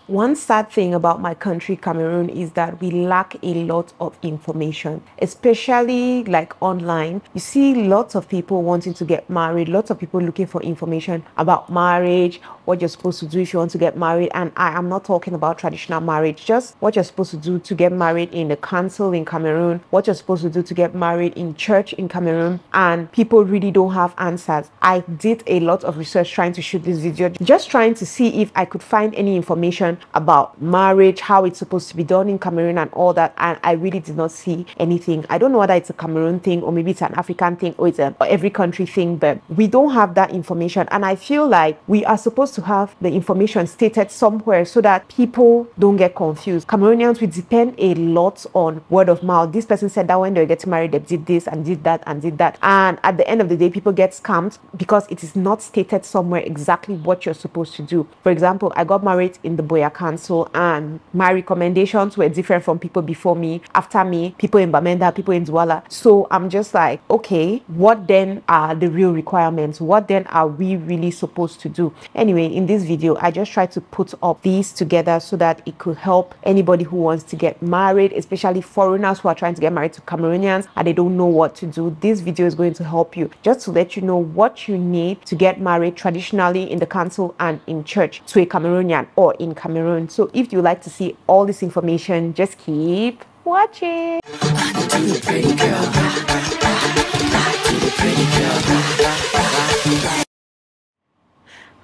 One sad thing about my country, Cameroon, is that we lack a lot of information, especially like online. You see lots of people wanting to get married, lots of people looking for information about marriage, what you're supposed to do if you want to get married. And I am not talking about traditional marriage, just what you're supposed to do to get married in the council in Cameroon, what you're supposed to do to get married in church in Cameroon. And people really don't have answers. I did a lot of research trying to shoot this video, just trying to see if I could find any information about marriage, how it's supposed to be done in Cameroon and all that, and I really did not see anything. I don't know whether it's a Cameroon thing or maybe it's an African thing or it's a every country thing, but we don't have that information. And I feel like we are supposed to have the information stated somewhere so that people don't get confused. Cameroonians, we depend a lot on word of mouth. This person said that when they were getting married they did this and did that and did that, and at the end of the day people get scammed because it is not stated somewhere exactly what you're supposed to do. For example, I got married in the Boya Council and my recommendations were different from people before me, after me, people in Bamenda, people in Douala. So I'm just like, okay, what then are the real requirements? What then are we really supposed to do? Anyway, in this video I just tried to put up these together so that it could help anybody who wants to get married, especially foreigners who are trying to get married to Cameroonians and they don't know what to do. This video is going to help you just to let you know what you need to get married traditionally in the council and in church to a Cameroonian or in Cameroon. So if you like to see all this information, just keep watching.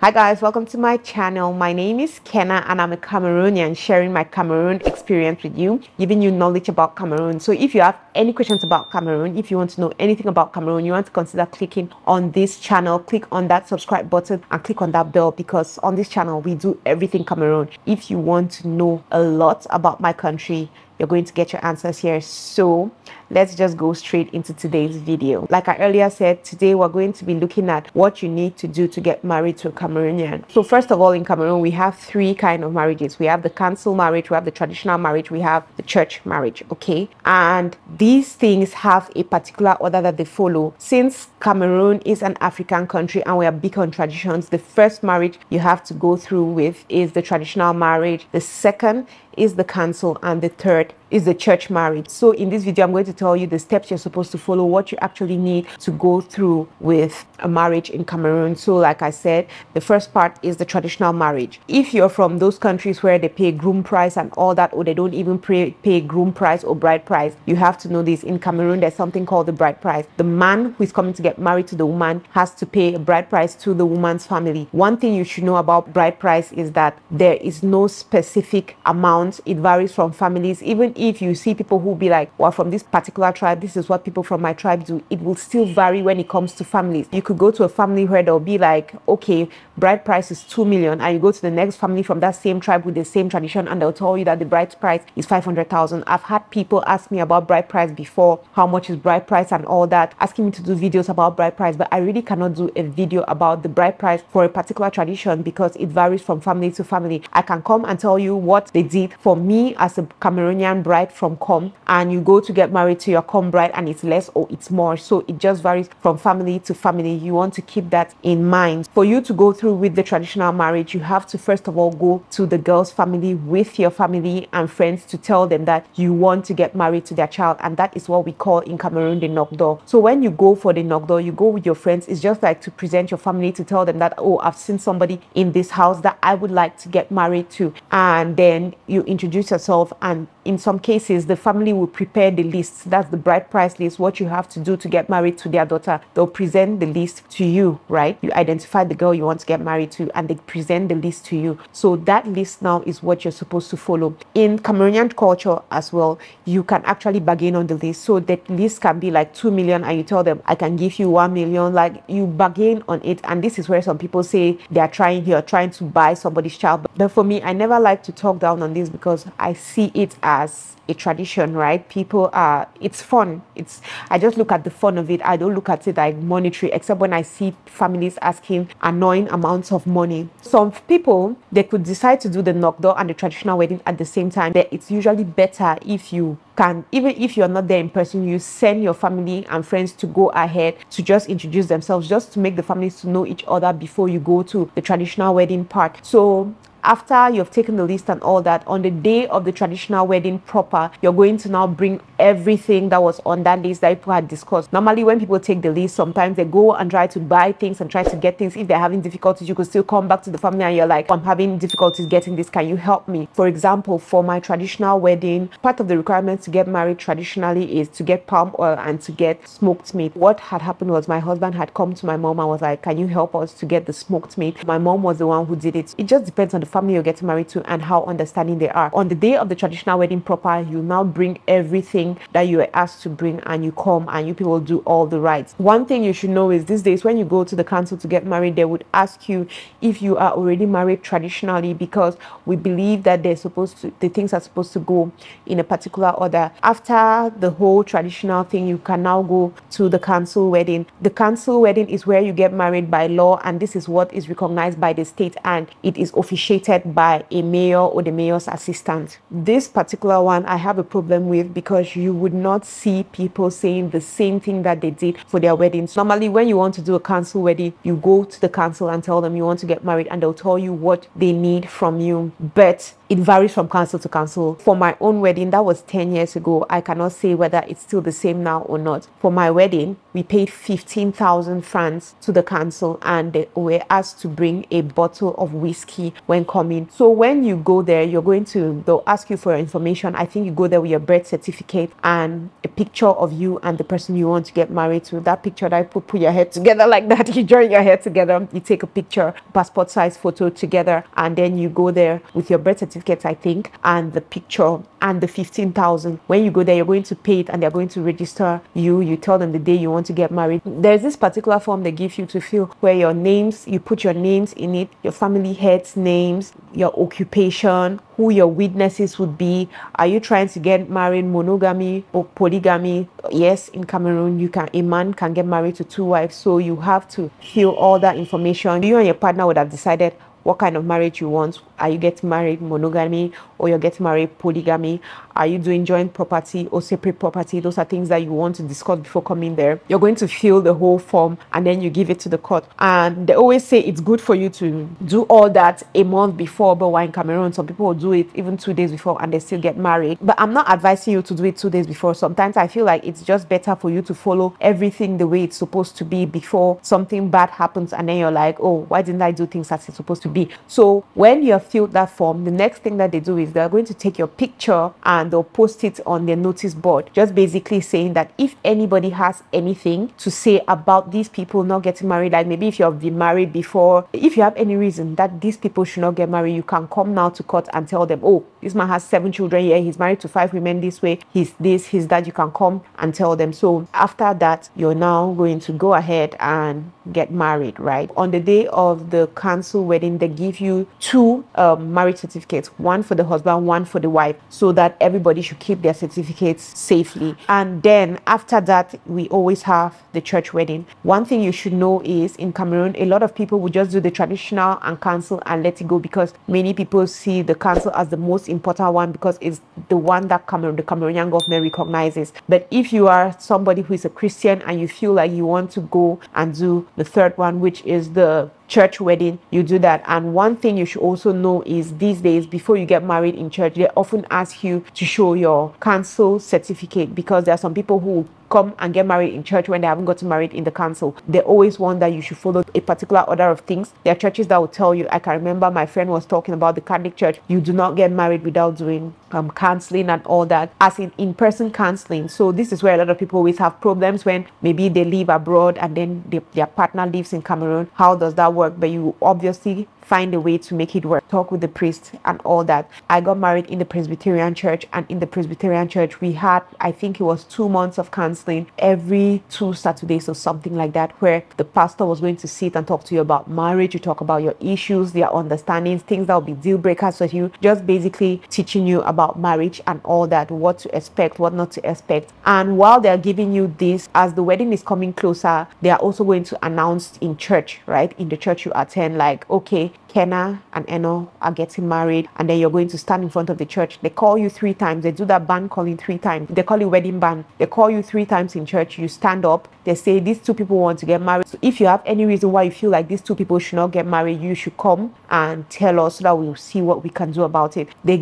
Hi guys, welcome to my channel. My name is Kenna and I'm a Cameroonian, sharing my Cameroon experience with you, giving you knowledge about Cameroon. So if you have any questions about Cameroon, if you want to know anything about Cameroon, you want to consider clicking on this channel, click on that subscribe button and click on that bell, because on this channel we do everything Cameroon. If you want to know a lot about my country, you're going to get your answers here. So let's just go straight into today's video. Like I earlier said, today we're going to be looking at what you need to do to get married to a Cameroonian. So first of all, in Cameroon, we have three kinds of marriages. We have the council marriage, we have the traditional marriage, we have the church marriage, okay? And these things have a particular order that they follow. Since Cameroon is an African country and we are big on traditions, the first marriage you have to go through with is the traditional marriage. The second is the council, and the third is the church marriage. So in this video I'm going to tell you the steps you're supposed to follow, what you actually need to go through with a marriage in Cameroon. So like I said, the first part is the traditional marriage. If you're from those countries where they pay groom price and all that, or they don't even pay groom price or bride price, you have to know this. In Cameroon there's something called the bride price. The man who is coming to get married to the woman has to pay a bride price to the woman's family. One thing you should know about bride price is that there is no specific amount. It varies from families. Even if you see people who be like, well, from this particular tribe, this is what people from my tribe do, it will still vary when it comes to families. You could go to a family where they'll be like, okay, bride price is 2 million, and you go to the next family from that same tribe with the same tradition and they'll tell you that the bride price is 500,000. I've had people ask me about bride price before, how much is bride price and all that, asking me to do videos about bride price, but I really cannot do a video about the bride price for a particular tradition because it varies from family to family. I can come and tell you what they did for me as a Cameroonian bride from Com, and you go to get married to your Com bride and it's less or it's more. So it just varies from family to family. You want to keep that in mind. For you to go through with the traditional marriage, you have to first of all go to the girl's family with your family and friends to tell them that you want to get married to their child, and that is what we call in Cameroon the knock door. So when you go for the knock door, you go with your friends. It's just like to present your family, to tell them that, oh, I've seen somebody in this house that I would like to get married to, and then you introduce yourself, and in some cases the family will prepare the list. That's the bride price list, what you have to do to get married to their daughter. They'll present the list to you, right? You identify the girl you want to get married to and they present the list to you. So that list now is what you're supposed to follow. In Cameroonian culture as well, you can actually bargain on the list. So that list can be like 2 million and you tell them, I can give you 1 million. Like, you bargain on it. And this is where some people say they are trying to buy somebody's child. But for me, I never like to talk down on this because I see it as a tradition, right? People are, it's fun. I just look at the fun of it. I don't look at it like monetary, except when I see families asking annoying amounts of money. Some people, they could decide to do the knock door and the traditional wedding at the same time. But it's usually better if you can, even if you're not there in person, you send your family and friends to go ahead to just introduce themselves, just to make the families to know each other before you go to the traditional wedding part. So after you've taken the list and all that, on the day of the traditional wedding proper, you're going to now bring everything that was on that list that people had discussed. Normally when people take the list, sometimes they go and try to buy things and try to get things. If they're having difficulties, you could still come back to the family and you're like, I'm having difficulties getting this, can you help me? For example, for my traditional wedding, part of the requirements to get married traditionally is to get palm oil and to get smoked meat. What had happened was my husband had come to my mom and was like, can you help us to get the smoked meat? My mom was the one who did it. It just depends on the family you're getting married to and how understanding they are. On the day of the traditional wedding proper, you now bring everything that you were asked to bring and you come and you people do all the rites. One thing you should know is these days when you go to the council to get married, they would ask you if you are already married traditionally, because we believe that the things are supposed to go in a particular order. After the whole traditional thing, you can now go to the council wedding. The council wedding is where you get married by law, and this is what is recognized by the state, and it is officiated by a mayor or the mayor's assistant. This particular one I have a problem with because you would not see people saying the same thing that they did for their weddings. Normally when you want to do a council wedding, you go to the council and tell them you want to get married and they'll tell you what they need from you, but it varies from council to council. For my own wedding, that was 10 years ago. I cannot say whether it's still the same now or not. For my wedding, we paid 15,000 francs to the council and they were asked to bring a bottle of whiskey when coming. So when you go there, they'll ask you for your information. I think you go there with your birth certificate and a picture of you and the person you want to get married to. That picture that I put your head together like that, you join your head together, you take a picture, passport size photo together, and then you go there with your birth certificate, I think, and the picture and the 15,000. When you go there, you're going to pay it and they're going to register you. You tell them the day you want to get married. There's this particular form they give you to fill where your names, you put your names in it, your family heads' names, your occupation, who your witnesses would be. Are you trying to get married monogamy or polygamy? Yes, in Cameroon, a man can get married to 2 wives. So you have to fill all that information. You and your partner would have decided what kind of marriage you want. Are you getting married monogamy or you're getting married polygamy? Are you doing joint property or separate property? Those are things that you want to discuss before coming there. You're going to fill the whole form and then you give it to the court. And they always say it's good for you to do all that a month before, but while in Cameroon, some people will do it even 2 days before and they still get married. But I'm not advising you to do it 2 days before. Sometimes I feel like it's just better for you to follow everything the way it's supposed to be before something bad happens and then you're like, oh, why didn't I do things as it's supposed to be? So when you have filled that form, the next thing that they do is they're going to take your picture and they'll post it on their notice board, just basically saying that if anybody has anything to say about these people not getting married, like maybe if you have been married before, if you have any reason that these people should not get married, you can come now to court and tell them, oh, this man has 7 children here, he's married to 5 women this way, he's this, he's that. You can come and tell them. So after that, you're now going to go ahead and get married, right? On the day of the council wedding, they give you 2 marriage certificates, one for the husband, one for the wife, so that everybody should keep their certificates safely. And then after that, we always have the church wedding. One thing you should know is in Cameroon, a lot of people will just do the traditional and council and let it go, because many people see the council as the most important one because it's the one that the Cameroonian government recognizes. But if you are somebody who is a Christian and you feel like you want to go and do the third one, which is the church wedding, you do that. And one thing you should also know is these days, before you get married in church, they often ask you to show your council certificate, because there are some people who come and get married in church when they haven't gotten married in the council. They always want that you should follow a particular order of things. There are churches that will tell you, I can remember my friend was talking about the Catholic Church, you do not get married without doing counseling and all that, as in-person counseling. So this is where a lot of people always have problems when maybe they live abroad and then their partner lives in Cameroon. How does that work? But you obviously find a way to make it work. Talk with the priest and all that. I got married in the Presbyterian church, and in the Presbyterian church we had, I think it was 2 months of counseling every 2 Saturdays or something like that, where the pastor was going to sit and talk to you about marriage. You talk about your issues, their understandings, things that will be deal breakers for you, just basically teaching you about marriage and all that, what to expect, what not to expect. And while they're giving you this, as the wedding is coming closer, they are also going to announce in church, right, in the church you attend, like, okay, Kenna and Eno are getting married, and then you're going to stand in front of the church. They call you 3 times. They do that band calling 3 times. They call it wedding band. They call you 3 times in church. You stand up. They say these 2 people want to get married. So if you have any reason why you feel like these 2 people should not get married, you should come and tell us so that we'll see what we can do about it. They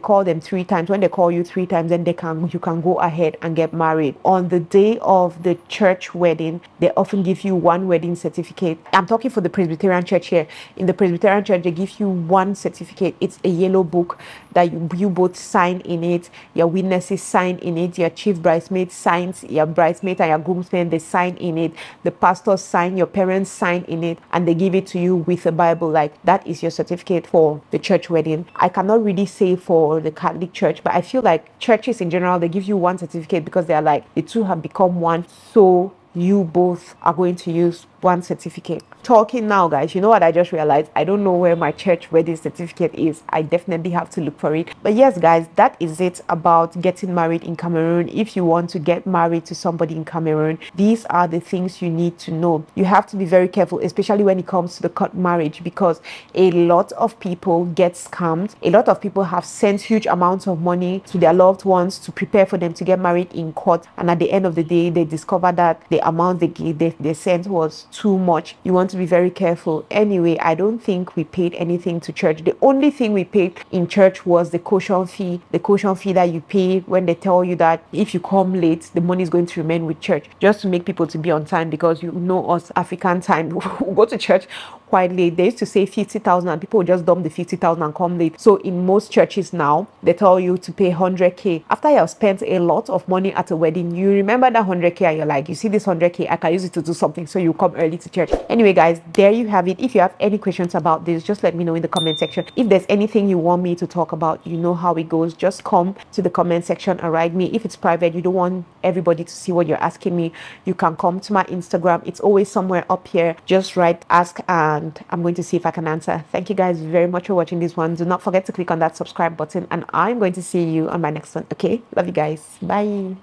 call them 3 times. When they call you 3 times, then you can go ahead and get married. On the day of the church wedding, they often give you 1 wedding certificate. I'm talking for the Presbyterian church here. In the Presbyterian church, they give you 1 certificate. It's a yellow book that you both sign in it. Your witnesses sign in it. Your chief bridesmaid signs. Your bridesmaid and your groomsmen, they sign in it. The pastors sign. Your parents sign in it, and they give it to you with a Bible. Like, that is your certificate for the church wedding. I cannot really say for the Catholic church, but I feel like churches in general, they give you 1 certificate because they are like, the 2 have become 1. So you both are going to use 1 certificate. Talking now, guys, you know what I just realized? I don't know where my church wedding certificate is. I definitely have to look for it. But yes, guys, that is it about getting married in Cameroon. If you want to get married to somebody in Cameroon, these are the things you need to know. You have to be very careful, especially when it comes to the court marriage, because a lot of people get scammed. A lot of people have sent huge amounts of money to their loved ones to prepare for them to get married in court, and at the end of the day, they discover that the amount they sent was too much. You want to be very careful. Anyway, I don't think we paid anything to church. The only thing we paid in church was the caution fee. The caution fee that you pay when they tell you that if you come late, the money is going to remain with church, just to make people to be on time, because you know us African time, we go to church quite late. They used to say 50,000 and people would just dump the 50,000 and come late. So in most churches now, they tell you to pay 100k. After you have spent a lot of money at a wedding, you remember that 100k and you're like, you see this 100k, I can use it to do something, so you come early to church. Anyway, guys, there you have it. If you have any questions about this, just let me know in the comment section. If there's anything you want me to talk about, you know how it goes. Just come to the comment section and write me. If it's private, you don't want everybody to see what you're asking me, you can come to my Instagram. It's always somewhere up here. Just write ask and I'm going to see if I can answer. Thank you guys very much for watching this one. Do not forget to click on that subscribe button, and I'm going to see you on my next one. Okay, love you guys. Bye.